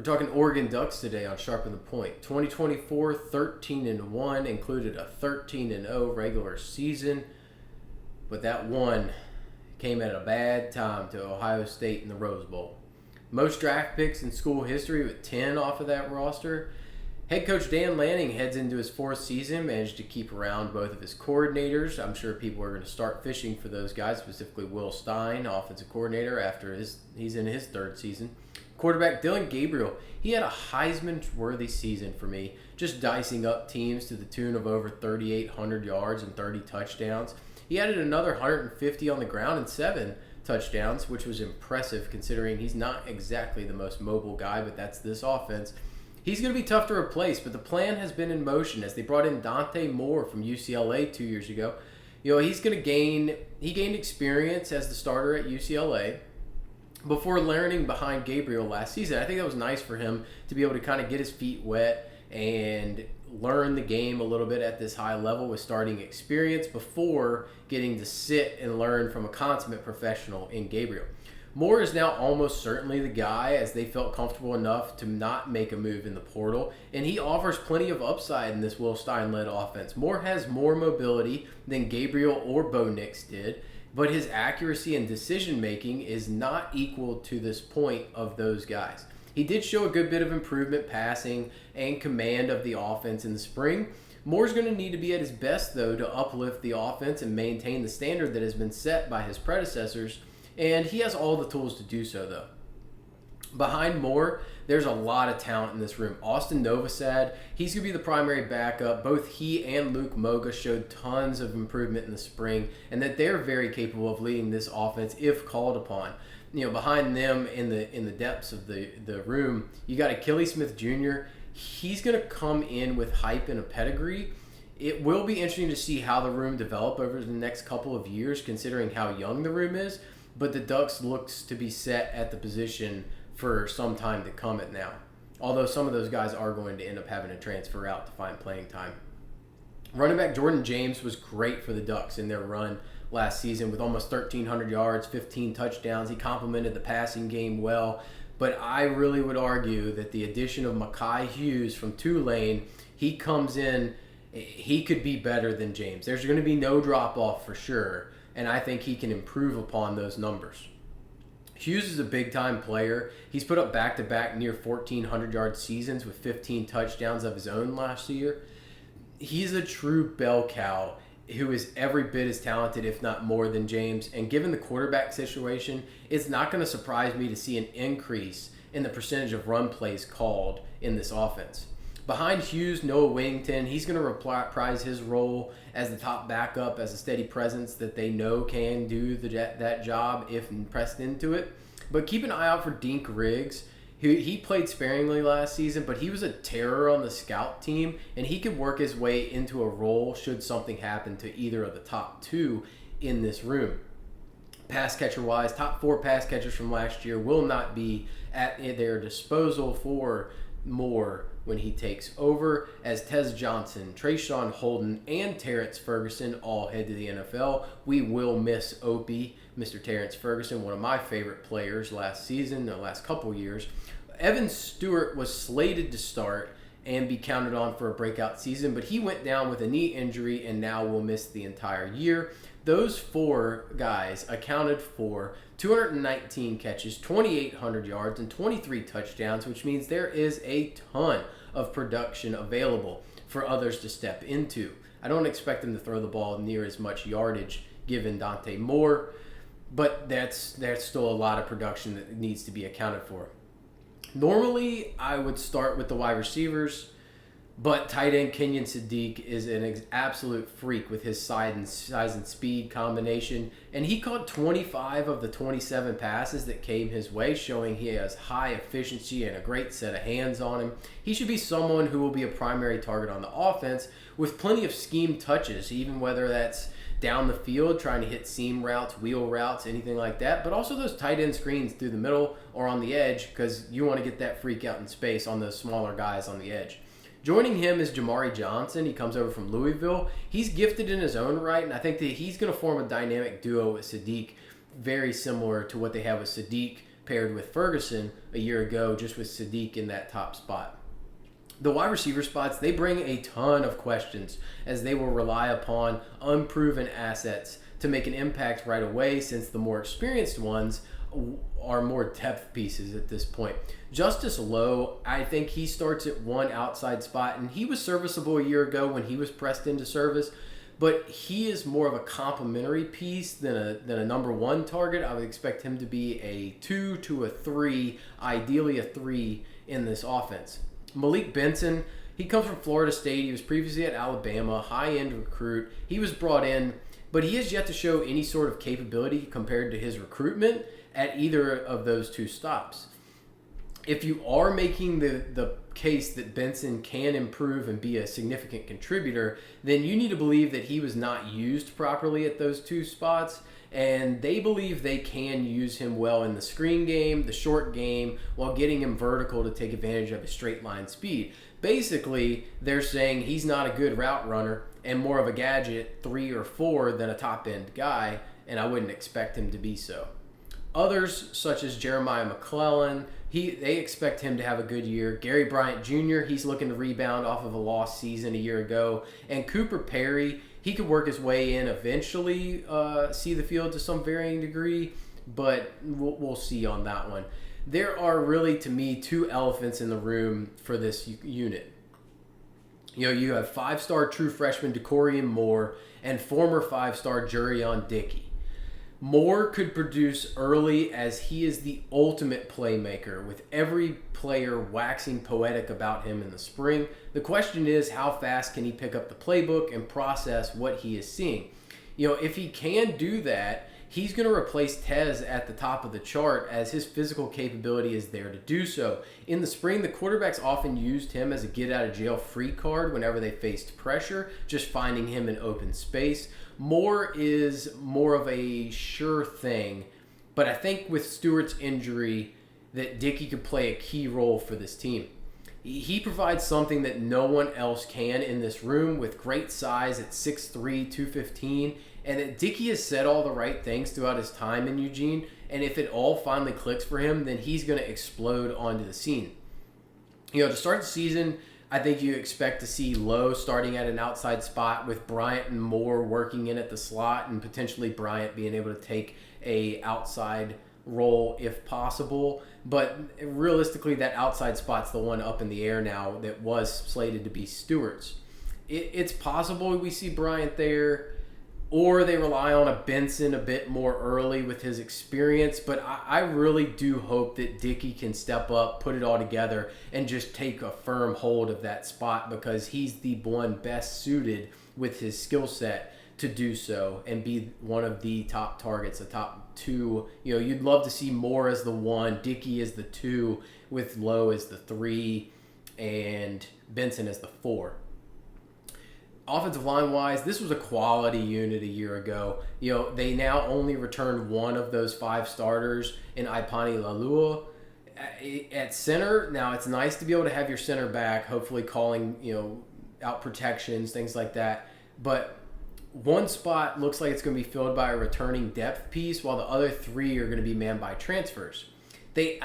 talking Oregon Ducks today on Sharpen the Point. 2024, 13-1, included a 13-0 regular season. But that one came at a bad time to Ohio State in the Rose Bowl. Most draft picks in school history with 10 off of that roster. Head coach Dan Lanning heads into his fourth season, managed to keep around both of his coordinators. I'm sure people are going to start fishing for those guys, specifically Will Stein, offensive coordinator, after he's in his third season. Quarterback Dylan Gabriel, he had a Heisman-worthy season for me, just dicing up teams to the tune of over 3,800 yards and 30 touchdowns. He added another 150 on the ground and 7 touchdowns, which was impressive considering he's not exactly the most mobile guy, but that's this offense. He's going to be tough to replace, but the plan has been in motion as they brought in Dante Moore from UCLA 2 years ago. He's going to gained experience as the starter at UCLA before learning behind Gabriel last season. I think that was nice for him to be able to kind of get his feet wet and learn the game a little bit at this high level with starting experience before getting to sit and learn from a consummate professional in Gabriel. Moore is now almost certainly the guy, as they felt comfortable enough to not make a move in the portal, and he offers plenty of upside in this Will Stein-led offense. Moore has more mobility than Gabriel or Bo Nix did, but his accuracy and decision-making is not equal to this point of those guys. He did show a good bit of improvement passing and command of the offense in the spring. Moore's going to need to be at his best, though, to uplift the offense and maintain the standard that has been set by his predecessors, and he has all the tools to do so, though. Behind Moore, there's a lot of talent in this room. Austin Novosad, he's going to be the primary backup. Both he and Luke Moga showed tons of improvement in the spring, and that they're very capable of leading this offense if called upon. Behind them in the depths of the room, you got Achilles Smith Jr. He's going to come in with hype and a pedigree. It will be interesting to see how the room develop over the next couple of years, considering how young the room is. But the Ducks looks to be set at the position for some time to come at now. Although some of those guys are going to end up having to transfer out to find playing time. Running back Jordan James was great for the Ducks in their run last season with almost 1,300 yards, 15 touchdowns. He complemented the passing game well. But I really would argue that the addition of Mekhi Hughes from Tulane, he comes in, he could be better than James. There's going to be no drop-off for sure, and I think he can improve upon those numbers. Hughes is a big-time player. He's put up back-to-back near 1,400-yard seasons with 15 touchdowns of his own last year. He's a true bell cow who is every bit as talented, if not more, than James. And given the quarterback situation, it's not going to surprise me to see an increase in the percentage of run plays called in this offense. Behind Hughes, Noah Wington, he's going to reprise his role as the top backup, as a steady presence that they know can do that job if pressed into it. But keep an eye out for Dink Riggs. He played sparingly last season, but he was a terror on the scout team, and he could work his way into a role should something happen to either of the top two in this room. Pass catcher-wise, top 4 pass catchers from last year will not be at their disposal for Moore when he takes over, as Tez Johnson, Trayshawn Holden, and Terrence Ferguson all head to the NFL. We will miss Opie, Mr. Terrence Ferguson, one of my favorite players last season, the last couple years. Evan Stewart was slated to start and be counted on for a breakout season, but he went down with a knee injury and now will miss the entire year. Those 4 guys accounted for 219 catches, 2,800 yards, and 23 touchdowns, which means there is a ton of production available for others to step into. I don't expect them to throw the ball near as much yardage given Dante Moore, but that's still a lot of production that needs to be accounted for. Normally, I would start with the wide receivers, but tight end Kenyon Sadiq is an absolute freak with his size and speed combination, and he caught 25 of the 27 passes that came his way, showing he has high efficiency and a great set of hands on him. He should be someone who will be a primary target on the offense with plenty of scheme touches, even whether that's down the field, trying to hit seam routes, wheel routes, anything like that, but also those tight end screens through the middle or on the edge, because you want to get that freak out in space on those smaller guys on the edge. Joining him is Jamari Johnson. He comes over from Louisville. He's gifted in his own right, and I think that he's going to form a dynamic duo with Sadiq, very similar to what they have with Sadiq paired with Ferguson a year ago, just with Sadiq in that top spot. The wide receiver spots, they bring a ton of questions as they will rely upon unproven assets to make an impact right away, since the more experienced ones are more depth pieces at this point. Justice Lowe, I think he starts at one outside spot, and he was serviceable a year ago when he was pressed into service, but he is more of a complementary piece than a number one target. I would expect him to be a 2 to a 3, ideally a 3 in this offense. Malik Benson, he comes from Florida State. He was previously at Alabama, high-end recruit. He was brought in, but he has yet to show any sort of capability compared to his recruitment at either of those two stops. If you are making the case that Benson can improve and be a significant contributor, then you need to believe that he was not used properly at those two spots, and they believe they can use him well in the screen game, the short game, while getting him vertical to take advantage of his straight line speed. Basically, they're saying he's not a good route runner and more of a gadget 3 or 4 than a top-end guy, and I wouldn't expect him to be so. Others, such as Jeremiah McClellan, they expect him to have a good year. Gary Bryant Jr., he's looking to rebound off of a lost season a year ago. And Cooper Perry, he could work his way in eventually, see the field to some varying degree, but we'll see on that one. There are really, to me, two elephants in the room for this unit. You have 5-star true freshman Decorian Moore and former 5-star Jurion Dickey. Moore could produce early as he is the ultimate playmaker, with every player waxing poetic about him in the spring. The question is, how fast can he pick up the playbook and process what he is seeing? If he can do that, he's going to replace Tez at the top of the chart, as his physical capability is there to do so. In the spring, the quarterbacks often used him as a get-out-of-jail-free card whenever they faced pressure, just finding him in open space. Moore is more of a sure thing, but I think with Stewart's injury that Dickey could play a key role for this team. He provides something that no one else can in this room, with great size at 6'3", 215, and that Dickey has said all the right things throughout his time in Eugene, and if it all finally clicks for him, then he's going to explode onto the scene. To start the season, I think you expect to see Lowe starting at an outside spot with Bryant and Moore working in at the slot, and potentially Bryant being able to take a outside role if possible. But realistically, that outside spot's the one up in the air now that was slated to be Stewart's. It's possible we see Bryant there, or they rely on a Benson a bit more early with his experience. But I really do hope that Dickey can step up, put it all together, and just take a firm hold of that spot, because he's the one best suited with his skill set to do so and be one of the top targets, the top 2. You'd love to see Moore as the 1, Dickey as the 2, with Lowe as the 3, and Benson as the 4. Offensive line-wise, this was a quality unit a year ago. They now only returned one of those 5 starters in Ipani Lalua. At center, now it's nice to be able to have your center back, hopefully calling out protections, things like that. But one spot looks like it's going to be filled by a returning depth piece, while the other 3 are going to be manned by transfers. The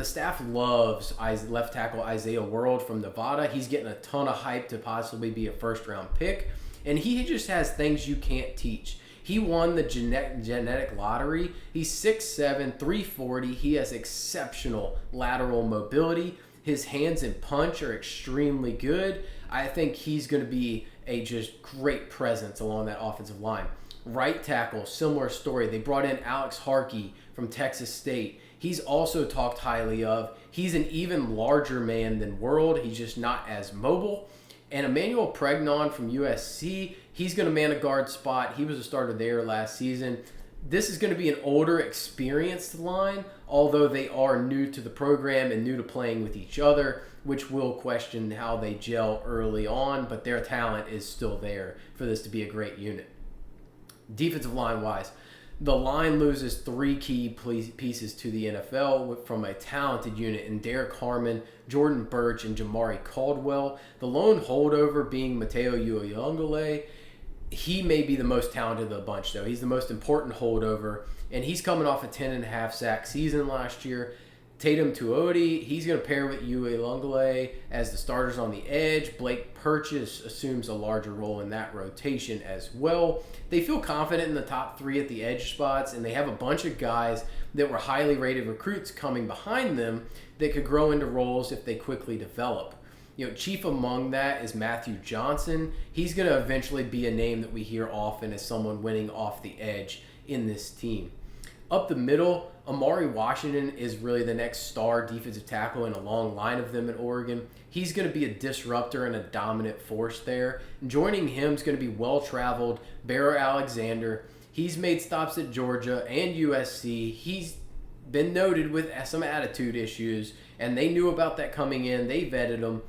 staff loves left tackle Isaiah World from Nevada. He's getting a ton of hype to possibly be a first-round pick, and he just has things you can't teach. He won the genetic lottery. He's 6'7", 340. He has exceptional lateral mobility. His hands and punch are extremely good. I think he's going to be a just great presence along that offensive line. Right tackle, similar story. They brought in Alex Harkey from Texas State. He's also talked highly of. He's an even larger man than World. He's just not as mobile. And Emmanuel Pregnon from USC, he's going to man a guard spot. He was a starter there last season. This is going to be an older, experienced line, although they are new to the program and new to playing with each other, which will question how they gel early on, but their talent is still there for this to be a great unit. Defensive line-wise, the line loses 3 key pieces to the NFL from a talented unit in Derek Harmon, Jordan Birch, and Jamari Caldwell. The lone holdover being Mateo Uyunglele. He may be the most talented of the bunch, though. He's the most important holdover, and he's coming off a 10.5 sack season last year. Tatum Tuioti, he's going to pair with Yue Lungale as the starters on the edge. Blake Purchase assumes a larger role in that rotation as well. They feel confident in the top 3 at the edge spots, and they have a bunch of guys that were highly rated recruits coming behind them that could grow into roles if they quickly develop. Chief among that is Matthew Johnson. He's going to eventually be a name that we hear often as someone winning off the edge in this team. Up the middle, Amari Washington is really the next star defensive tackle in a long line of them at Oregon. He's going to be a disruptor and a dominant force there. And joining him is going to be well-traveled Bear Alexander. He's made stops at Georgia and USC. He's been noted with some attitude issues, and they knew about that coming in. They vetted him.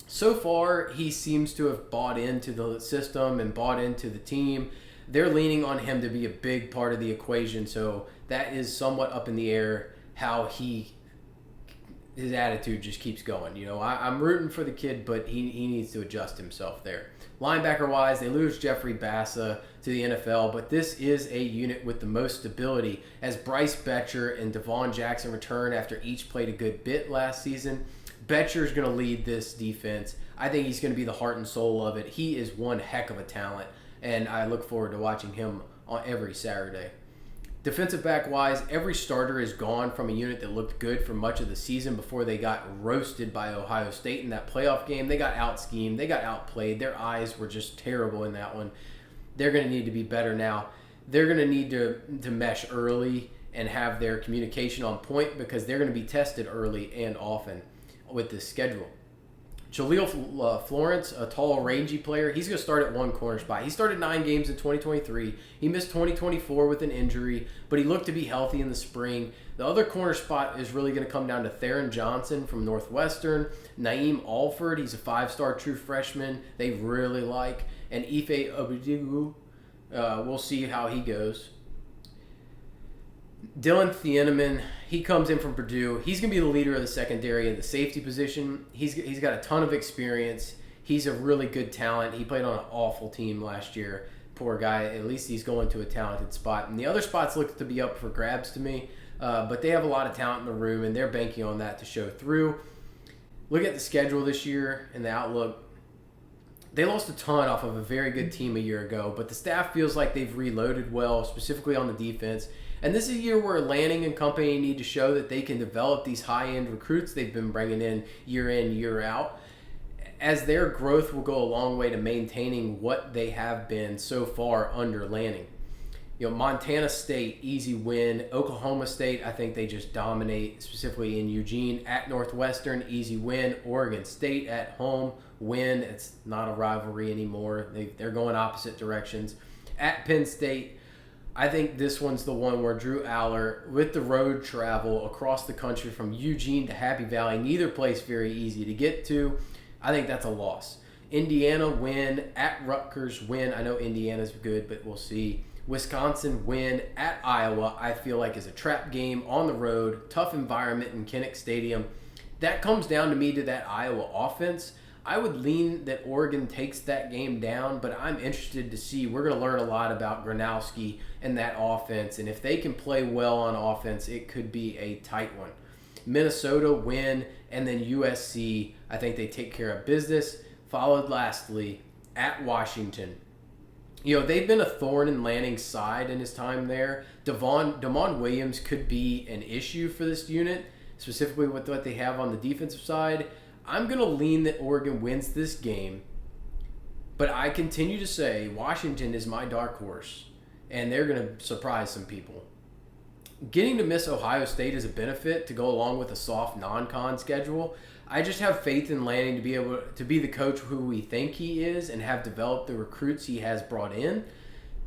So far, he seems to have bought into the system and bought into the team. They're leaning on him to be a big part of the equation, so that is somewhat up in the air how his attitude just keeps going. I'm rooting for the kid, but he needs to adjust himself there. Linebacker-wise, they lose Jeffrey Bassa to the NFL, but this is a unit with the most stability as Bryce Betcher and Devon Jackson return after each played a good bit last season. Betcher's going to lead this defense. I think he's going to be the heart and soul of it. He is one heck of a talent, and I look forward to watching him on every Saturday. Defensive back-wise, every starter is gone from a unit that looked good for much of the season before they got roasted by Ohio State in that playoff game. They got out-schemed. They got outplayed. Their eyes were just terrible in that one. They're going to need to be better now. They're going to need to mesh early and have their communication on point because they're going to be tested early and often with this schedule. Jaleel Florence, a tall, rangy player, he's going to start at one corner spot. He started 9 games in 2023. He missed 2024 with an injury, but he looked to be healthy in the spring. The other corner spot is really going to come down to Theron Johnson from Northwestern, Naeem Alford, he's a 5-star true freshman they really like, and Ife Obidigu. We'll see how he goes. Dylan Thieneman, he comes in from Purdue. He's going to be the leader of the secondary in the safety position. He's got a ton of experience. He's a really good talent. He played on an awful team last year. Poor guy. At least he's going to a talented spot. And the other spots look to be up for grabs to me. But they have a lot of talent in the room, and they're banking on that to show through. Look at the schedule this year and the outlook. They lost a ton off of a very good team a year ago, but the staff feels like they've reloaded well, specifically on the defense. And this is a year where Lanning and company need to show that they can develop these high-end recruits they've been bringing in, year out, as their growth will go a long way to maintaining what they have been so far under Lanning. Montana State, easy win. Oklahoma State, I think they just dominate, specifically in Eugene. At Northwestern, easy win. Oregon State at home, win. It's not a rivalry anymore. They're going opposite directions. At Penn State, I think this one's the one where Drew Aller, with the road travel across the country from Eugene to Happy Valley, neither place very easy to get to. I think that's a loss. Indiana win. At Rutgers win. I know Indiana's good, but we'll see. Wisconsin win. At Iowa, I feel like is a trap game on the road. Tough environment in Kinnick Stadium. That comes down to me to that Iowa offense. I would lean that Oregon takes that game down, but I'm interested to see. We're going to learn a lot about Gronowski and that offense, and if they can play well on offense, it could be a tight one. Minnesota win, and then USC, I think they take care of business. Followed lastly, at Washington. They've been a thorn in Lanning's side in his time there. Damon Williams could be an issue for this unit, specifically with what they have on the defensive side. I'm going to lean that Oregon wins this game, but I continue to say Washington is my dark horse, and they're going to surprise some people. Getting to miss Ohio State is a benefit to go along with a soft non-con schedule. I just have faith in Lanning to be able to be the coach who we think he is and have developed the recruits he has brought in.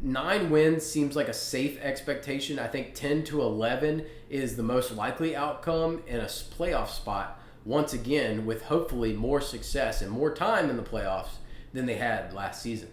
9 wins seems like a safe expectation. I think 10-11 is the most likely outcome in a playoff spot. Once again, with hopefully more success and more time in the playoffs than they had last season.